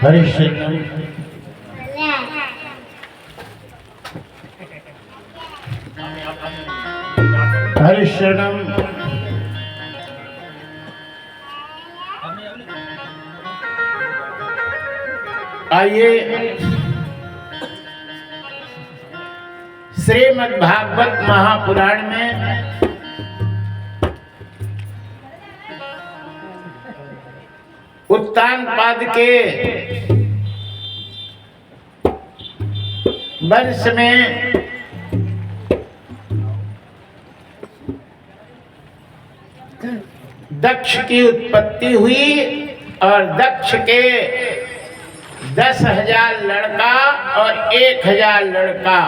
हरिशरणम हरिशरणम आइए श्रीमद् भागवत महापुराण में उत्तानपाद के वंश में दक्ष की उत्पत्ति हुई और दक्ष के 10,000 लड़का और 1,000 लड़का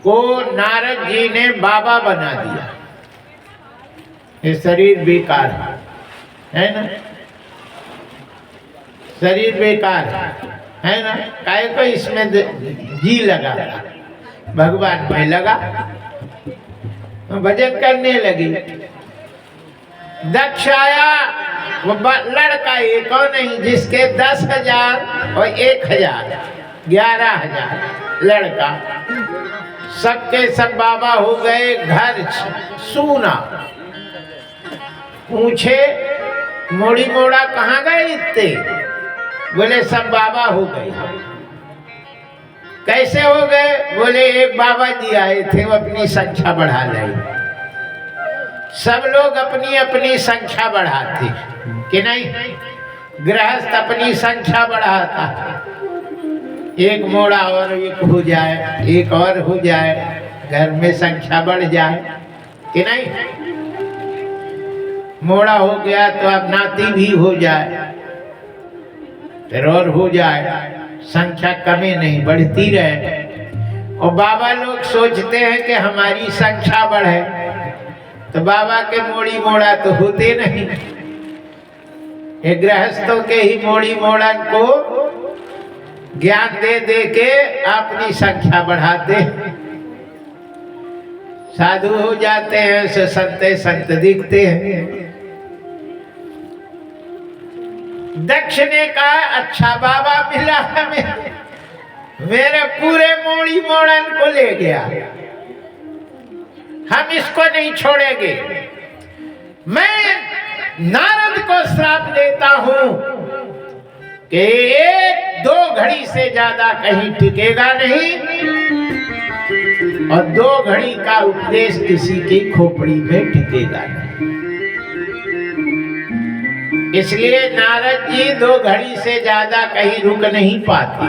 को नारद जी ने बाबा बना दिया। ये शरीर बेकार है ना, शरीर बेकार है ना, काहे को इसमें जी लगा, भगवान में लगा, भजन करने लगी। दक्ष आया, वो लड़का एक और नहीं, जिसके 10,000 और 1,000 11,000 लड़का, सबके सब बाबा हो गए। घर सूना, पूछे मोड़ी मोड़ा कहाँ गए इतने? बोले सब बाबा हो गए। कैसे हो गए? बोले एक बाबा जी आए थे, वो अपनी संख्या बढ़ा लाई। सब लोग अपनी अपनी संख्या बढ़ाते कि नहीं, गृहस्थ अपनी संख्या बढ़ाता, एक मोड़ा और एक हो जाए, एक और हो जाए, घर में संख्या बढ़ जाए कि नहीं। मोड़ा हो गया तो अब नाती भी हो जाए, फिर और हो जाए, संख्या कमी नहीं बढ़ती रहे। और बाबा लोग सोचते हैं कि हमारी संख्या बढ़े, तो बाबा के मोड़ी मोड़ा तो होते नहीं, ये गृहस्थों के ही मोड़ी मोड़न को ज्ञान दे दे के अपनी संख्या बढ़ाते, साधु हो जाते हैं, से संते संत दिखते हैं। दक्ष ने कहा अच्छा बाबा मिला हमें, मेरे पूरे मोड़ी मोड़न को ले गया, हम इसको नहीं छोड़ेंगे। मैं नारद को श्राप देता हूं कि 1-2 घड़ी से ज्यादा कहीं टिकेगा नहीं, और 2 घड़ी का उपदेश किसी की खोपड़ी में टिकेगा नहीं। इसलिए नारद जी 2 घड़ी से ज्यादा कहीं रुक नहीं पाते,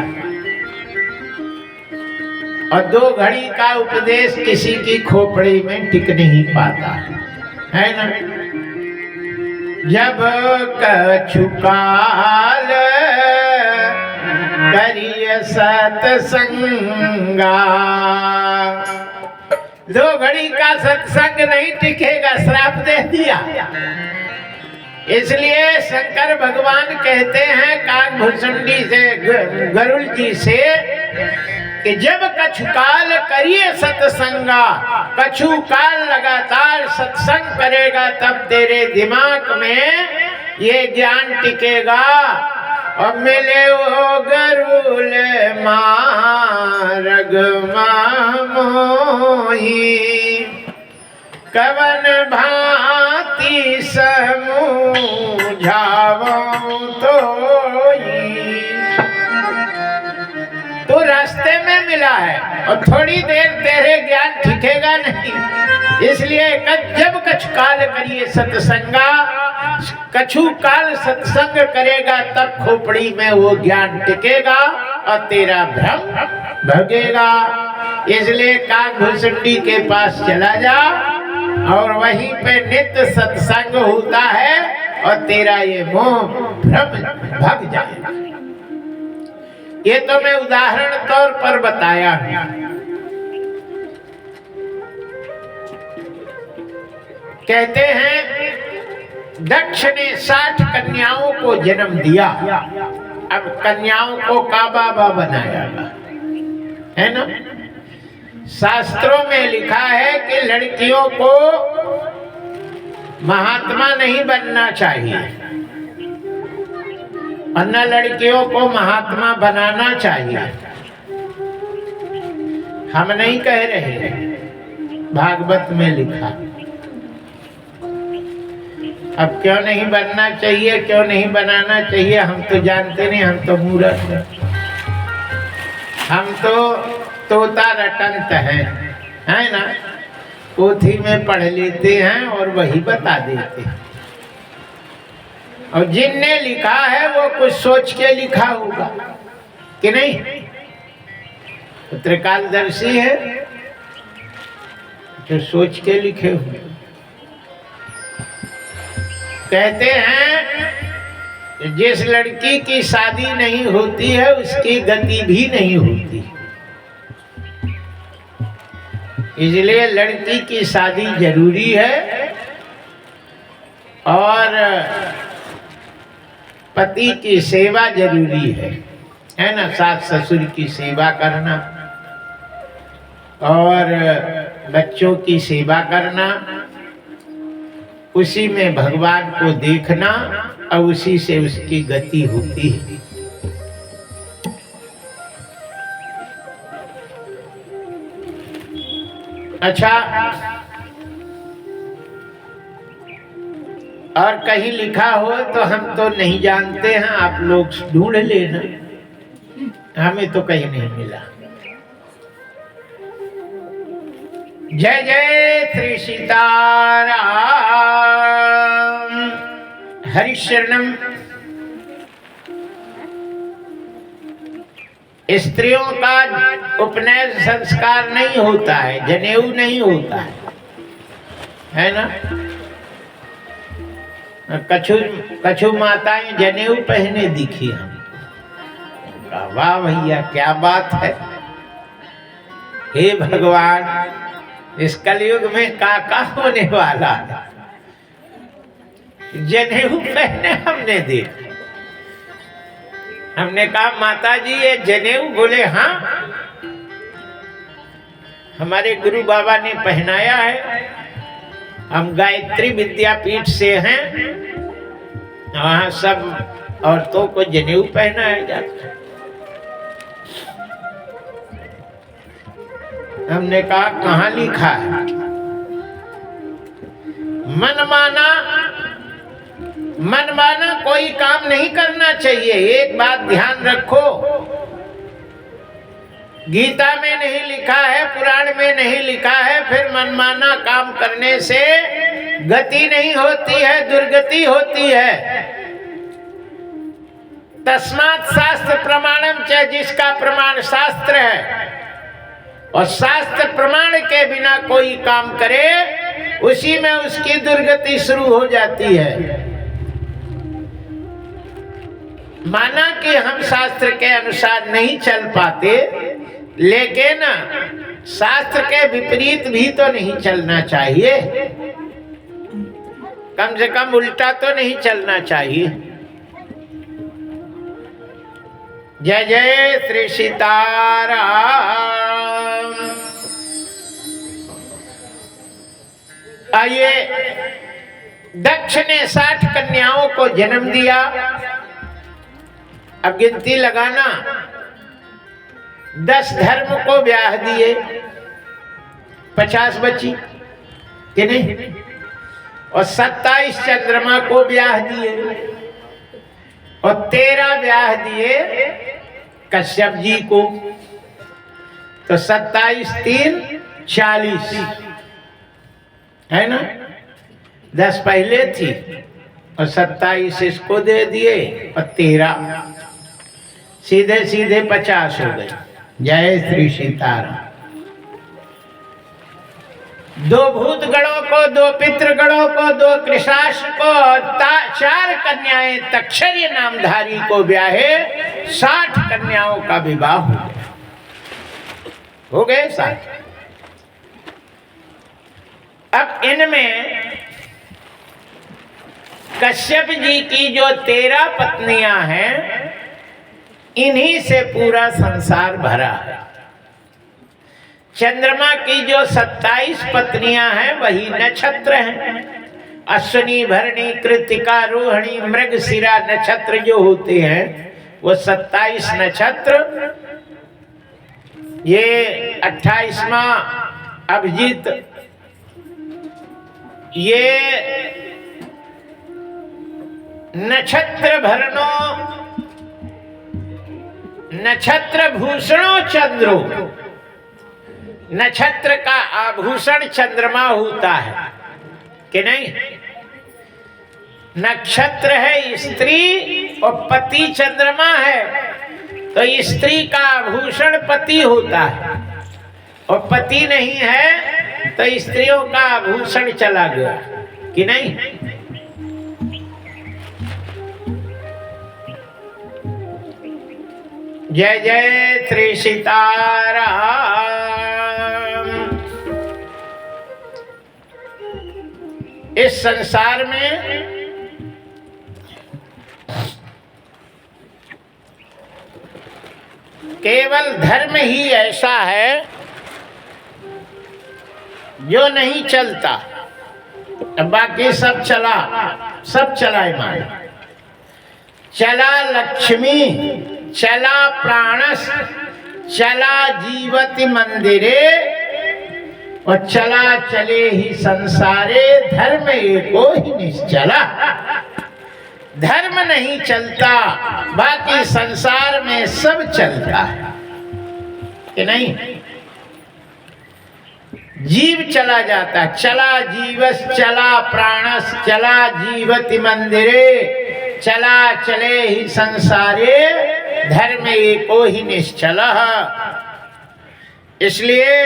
और 2 घड़ी का उपदेश किसी की खोपड़ी में टिक नहीं पाता है ना। जब कछुकाल करिय सत्संगा, 2 घड़ी का सत्संग नहीं टिकेगा, श्राप दे दिया। इसलिए शंकर भगवान कहते हैं काकभूषुंडी से, गरुड़ जी से, कि जब कछुकाल करिए सत्संगा, कछुकाल लगातार सत्संग करेगा तब तेरे दिमाग में ये ज्ञान टिकेगा। और मिले वो गरुल मार्ग मोही, कवन भांति समूझावो तो रास्ते में मिला है, और थोड़ी देर तेरे ज्ञान टिकेगा नहीं। इसलिए जब कछुकाल करिए सत्संगा, कछुकाल सत्संग करेगा तब खोपड़ी में वो ज्ञान टिकेगा और तेरा भ्रम भगेगा। इसलिए काकभूषुंडी के पास चला जा, और वहीं पे नित्य सत्संग होता है, और तेरा ये मोह भ्रम भग जाएगा। ये तो मैं उदाहरण तौर पर बताया हूं। कहते हैं दक्ष ने 60 कन्याओं को जन्म दिया। अब कन्याओं को काबा बनाया है ना। शास्त्रों में लिखा है कि लड़कियों को महात्मा नहीं बनना चाहिए, और न लड़कियों को महात्मा बनाना चाहिए। हम नहीं कह रहे, भागवत में लिखा। अब क्यों नहीं बनना चाहिए, क्यों नहीं बनाना चाहिए, हम तो जानते नहीं, हम तो मूर्ख हैं, हम तो तोता रटंत हैं, है ना। पोथी में पढ़ लेते हैं और वही बता देते हैं। और जिनने लिखा है वो कुछ सोच के लिखा होगा कि नहीं। त्रिकालदर्शी है जो सोच के लिखे हुए। कहते हैं जिस लड़की की शादी नहीं होती है उसकी गति भी नहीं होती, इसलिए लड़की की शादी जरूरी है और पति की सेवा जरूरी है ना। सास ससुर की सेवा करना और बच्चों की सेवा करना, उसी में भगवान को देखना और उसी से उसकी गति होती है। अच्छा, और कहीं लिखा हो तो हम तो नहीं जानते हैं, आप लोग ढूंढ लेना, हमें तो कहीं नहीं मिला। जय जय श्री सीताराम। हरिशरणम। स्त्रियों का उपनयन संस्कार नहीं होता है, जनेऊ नहीं होता है ना। कछु माताएं जनेऊ पहने दिखी हम, वाह भैया क्या बात है। हे भगवान, इस कलयुग में काका होने वाला है, जनेऊ पहने हमने देखा। हमने कहा माता जी ये जनेऊ, बोले हाँ हमारे गुरु बाबा ने पहनाया है, हम गायत्री विद्यापीठ से हैं, वहाँ सब औरतों को जनेऊ पहनाया जाता है। हमने कहा कहाँ लिखा है। मनमाना कोई काम नहीं करना चाहिए। एक बात ध्यान रखो, गीता में नहीं लिखा है, पुराण में नहीं लिखा है, फिर मनमाना काम करने से गति नहीं होती है, दुर्गति होती है। तस्मात् शास्त्र प्रमाणम च, जिसका प्रमाण शास्त्र है, और शास्त्र प्रमाण के बिना कोई काम करे उसी में उसकी दुर्गति शुरू हो जाती है। माना कि हम शास्त्र के अनुसार नहीं चल पाते, लेकिन शास्त्र के विपरीत भी तो नहीं चलना चाहिए, कम से कम उल्टा तो नहीं चलना चाहिए। जय जय श्री सीताराम। आइए, दक्ष ने 60 कन्याओं को जन्म दिया। अब गिनती लगाना, 10 धर्म को ब्याह दिए, 50 बची कि नहीं, और 27 चंद्रमा को ब्याह दिए, और 13 ब्याह दिए कश्यप जी को। तो 27 3 40 है ना। 10 पहले थी और 27 इसको दे दिए और 13, सीधे सीधे 50 हो गए। जय श्री सीताराम। 2 भूतगणों को, 2 पितृगणों को, 2 कृशाश को, 4 कन्याएं तक्षर्य नामधारी को ब्याहे, 60 कन्याओं का विवाह हो गए 60। अब इनमें कश्यप जी की जो 13 पत्नियां हैं, इन्हीं से पूरा संसार भरा है। चंद्रमा की जो 27 पत्नियां हैं वही नक्षत्र हैं, अश्विनी भरणी कृत्तिका रोहिणी मृगशिरा नक्षत्र जो होते हैं वो 27 नक्षत्र, ये 28वां अभिजीत, ये नक्षत्र भरणो नक्षत्र भूषणों चंद्रो, नक्षत्र का आभूषण चंद्रमा होता है कि नहीं। नक्षत्र है स्त्री और पति चंद्रमा है, तो स्त्री का आभूषण पति होता है, और पति नहीं है तो स्त्रियों का आभूषण चला गया कि नहीं। जय जय श्री सीताराम। इस संसार में केवल धर्म ही ऐसा है जो नहीं चलता, बाकी सब चला, सब चलायमान। चला लक्ष्मी, चला प्राणस, चला जीवति मंदिरे, और चला चले ही संसारे, धर्म एको ही निश्चला। धर्म नहीं चलता, बाकी संसार में सब चलता है कि नहीं। जीव चला जाता, चला जीवस, चला प्राणस, चला जीवति मंदिरे, चला चले ही संसारे, धर्म एको ही निश्चलः। इसलिए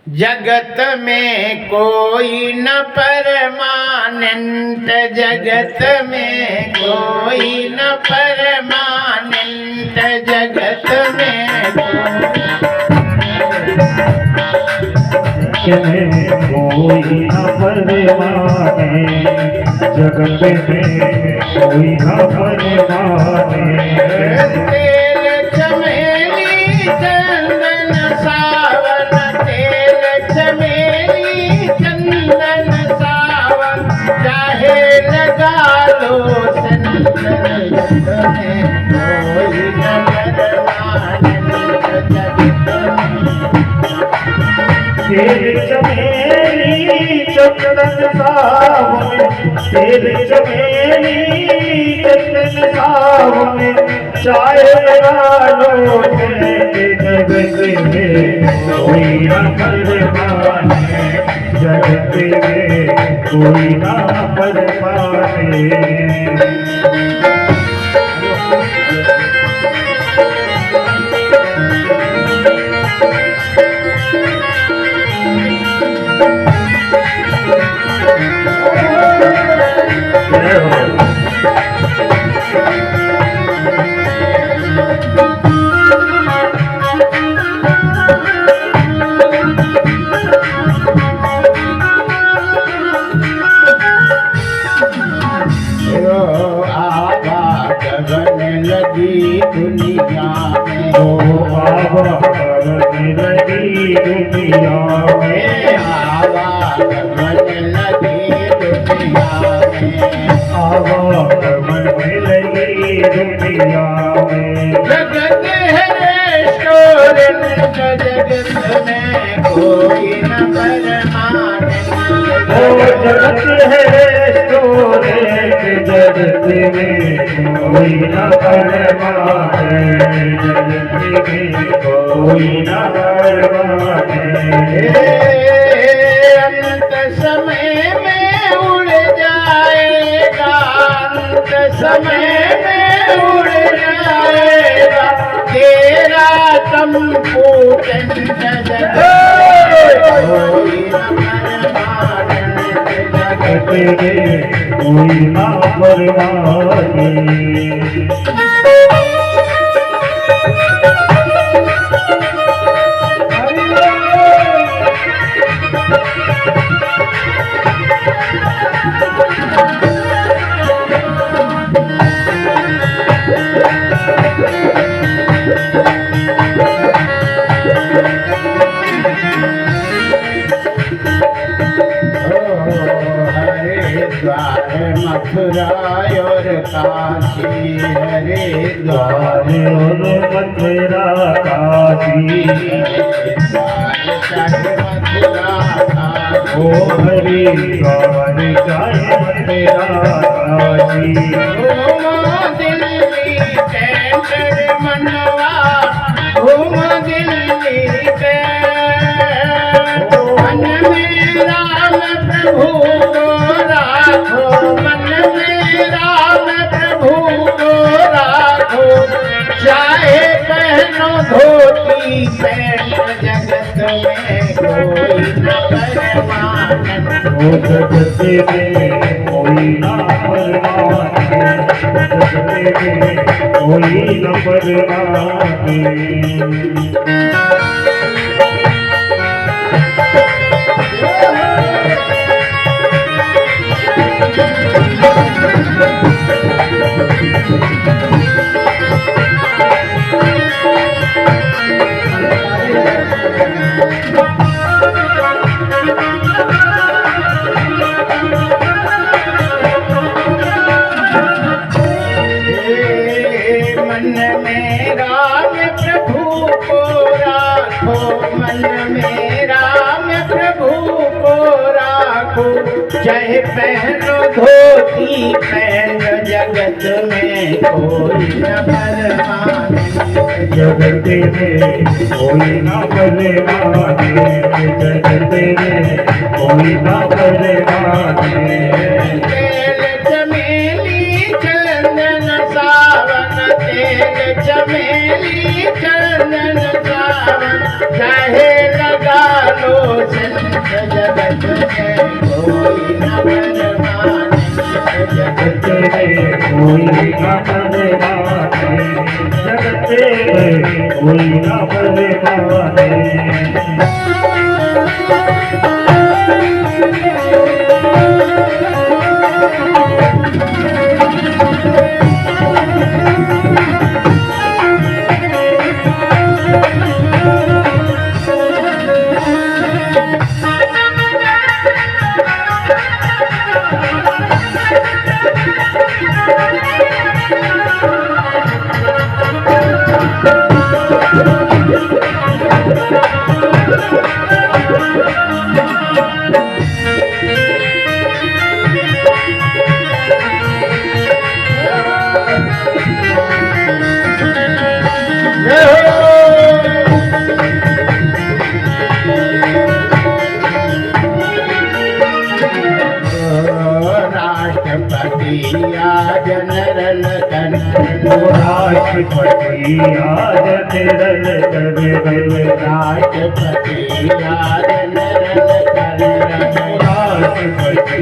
जगत में कोई न परमानेंट, जगत में कोई न परमानेंट, जगत में कोई न परमाने, जगत में कोई न परमाने। तेल चमेली चंदन सावन, तेल चमेली चंदन सावन, चाहे लगा लो संतन, जगत में कोई न परमाने, जगत तेरे चमेली चंदन सावन, तेरे चमेली चंदन सावन, चाहे लो जगत में कोई न परमाने, जगत में कोई न परमाने। लगी दुनिया में, आवा करने लगी दुनिया में, आवा करने लगी दुनिया में, आवा करने लगी दुनिया में। जगत है रेस्टोरेंट, जगत में कोई न परमाने, जगत है रेस्टोरेंट, जगत में कोई न परमाने, जगत में कोई न परमाने। अंत समय में उड़ जाएगा, अंत समय में उड़ जाएगा, तेरा संपूर्ण जगत कोई न परमाने, जगत में कोई न परमाने। हरिद्वार मथुरा और काशी, हरिद्वार और मथुरा काशी, हरिद्वार चाहे मथुरा काशी, ओ हरिद्वार चाहे मथुरा काशी। घूमो दिल्ली कैंटर मनवा, घूमो दिल्ली के मन में राम प्रभु को राखो, मन में राम प्रभु को राखो, चाहे पहनो धोती पैंट, जगत में कोई न परमानंद, ओ जगत में कोई ना परमाने, जगत में कोई न परमाने। मन में राम प्रभु को राखो, मन में राम प्रभु को राखो, चाहे पहनो धोती पैंट, जगत में कोई न परमानंद, जगत में कोई ना परमाने, जगत में कोई ना परमाने। तेल चमेली चंदन सावन, तेल चमेली चंदन सावन, चाहे लगा लो संत, जगत में कोई न परमानंद, जगत में कोई ना परमाने, जगत में कोई ना परमाने। राष्ट्रपति आज नरल कन, राष्ट्रपति आज निरल कर, राष्ट्रपति आज नरल कर, राष्ट्रपति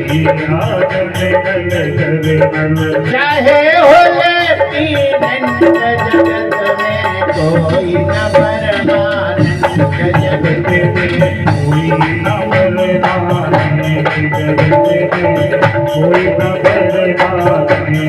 आज निरल कर। चाहे हो लेफ्टिनेंट, जगत में कोई न परमानंद, जगत में कोई ना परमाने, जगत में कोई ना परमाने।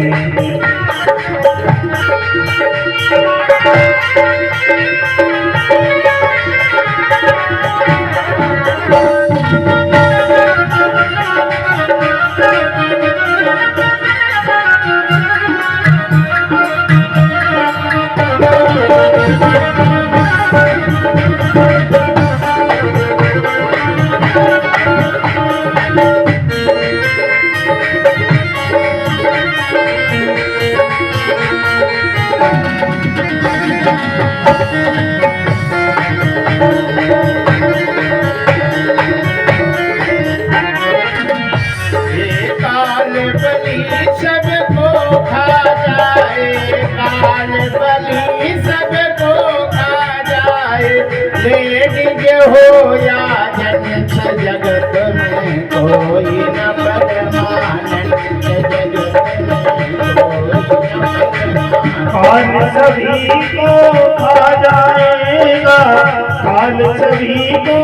काल बलि सबको खा जाए, काल बलि सबको खा जाए, लेडीज हो या जेंट्स, जगत में कोई न परमानंद, जगत में कोई न परमानंद। काल सभी को खा जाएगा, काल सभी को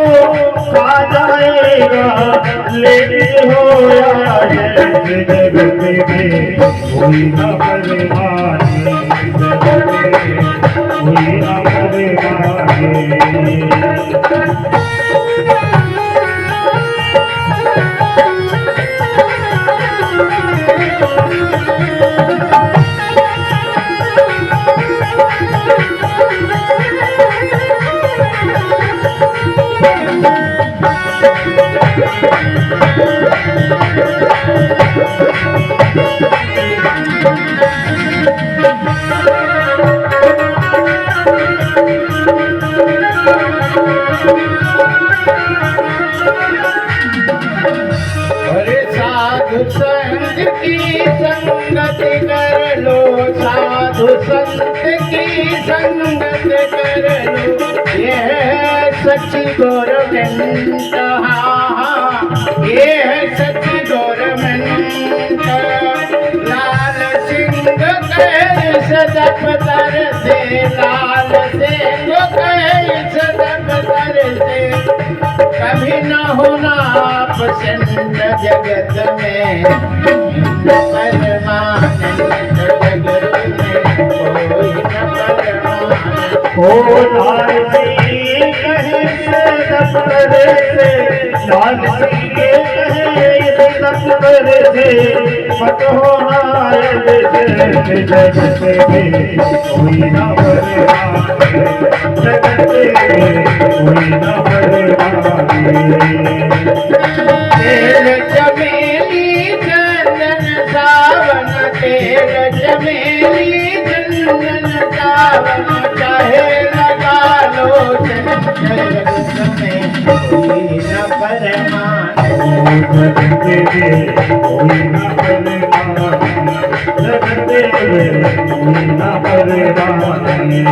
खा जाएगा, लेकिन हो या जेंट्स, जगत में कोई ना परमाने, जगत में कोई ना परमाने। साधु संत की संगत कर लो, साधु संत की संगत कर लो, ये है सच्ची गवर्नमेंट। ये है सच्ची गवर्नमेंट। लाल सिंह कहे सदप दर से, लाल सिंह कहे सदप दर से, कभी न होना पसंद जगत में, परमानंद जगत में कोई न परमानंद। ओ लाल सिंह कहे सदप दर से, लाल सिंह कहे सदप दर से, मत होना जगत में कोई न परमानंद, जगत में कोई न परमानंद। तेल चमेली चंदन सावन, तेल चमेली चंदन सावन, चाहे लगा लो जगत में कोई न परमानंद। जगत में कोई न परमानंद, जगत में कोई न परमानंद।